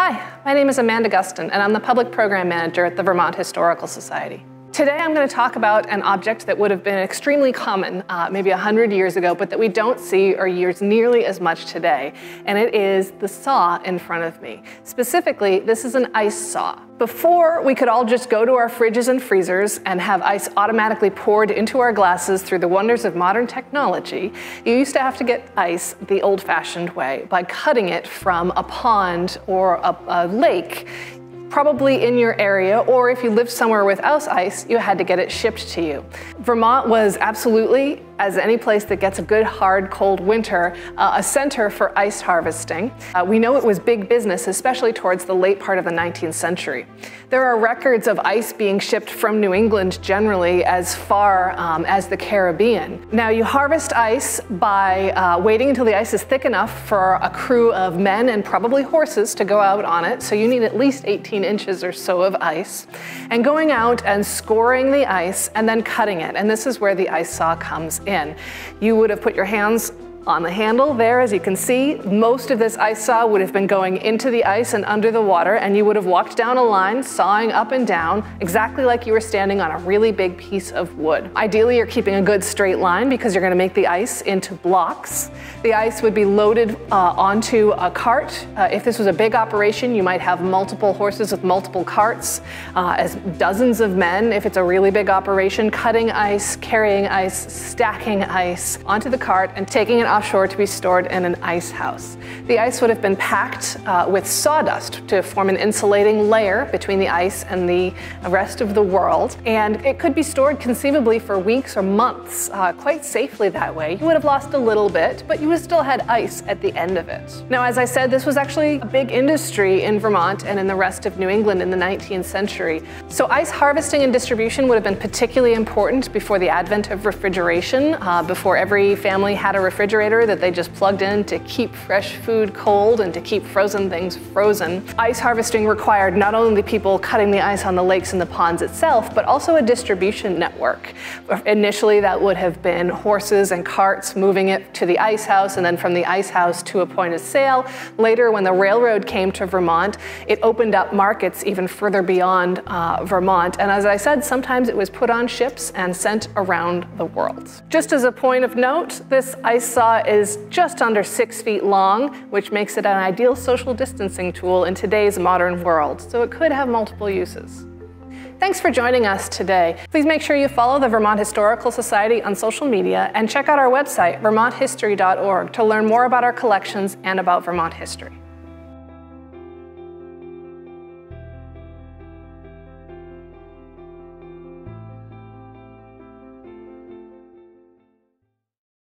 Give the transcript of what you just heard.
Hi, my name is Amanda Gustin, and I'm the Public Program Manager at the Vermont Historical Society. Today I'm going to talk about an object that would have been extremely common maybe 100 years ago, but that we don't see or use nearly as much today, and it is the saw in front of me. Specifically, this is an ice saw. Before, we could all just go to our fridges and freezers and have ice automatically poured into our glasses through the wonders of modern technology. You used to have to get ice the old-fashioned way, by cutting it from a pond or a lake, probably in your area, or if you lived somewhere without ice, you had to get it shipped to you. Vermont was absolutely, as any place that gets a good, hard, cold winter, a center for ice harvesting. We know it was big business, especially towards the late part of the 19th century. There are records of ice being shipped from New England generally as far as the Caribbean. Now, you harvest ice by waiting until the ice is thick enough for a crew of men and probably horses to go out on it, so you need at least 18 inches or so of ice, and going out and scoring the ice and then cutting it. And this is where the ice saw comes in. You would have put your hands on the handle there, as you can see. Most of this ice saw would have been going into the ice and under the water, and you would have walked down a line, sawing up and down, exactly like you were standing on a really big piece of wood. Ideally, you're keeping a good straight line because you're going to make the ice into blocks. The ice would be loaded onto a cart. If this was a big operation, you might have multiple horses with multiple carts, as dozens of men, if it's a really big operation, cutting ice, carrying ice, stacking ice onto the cart and taking it offshore to be stored in an ice house. The ice would have been packed with sawdust to form an insulating layer between the ice and the rest of the world, and it could be stored conceivably for weeks or months, quite safely that way. You would have lost a little bit, but you would have still had ice at the end of it. Now, as I said, this was actually a big industry in Vermont and in the rest of New England in the 19th century. So ice harvesting and distribution would have been particularly important before the advent of refrigeration, before every family had a refrigerator that they just plugged in to keep fresh food cold and to keep frozen things frozen. Ice harvesting required not only people cutting the ice on the lakes and the ponds itself, but also a distribution network. Initially, that would have been horses and carts moving it to the ice house, and then from the ice house to a point of sale. Later, when the railroad came to Vermont, it opened up markets even further beyond Vermont. And as I said, sometimes it was put on ships and sent around the world. Just as a point of note, this ice saw is just under 6 feet long, which makes it an ideal social distancing tool in today's modern world, so it could have multiple uses. Thanks for joining us today. Please make sure you follow the Vermont Historical Society on social media and check out our website, vermonthistory.org, to learn more about our collections and about Vermont history.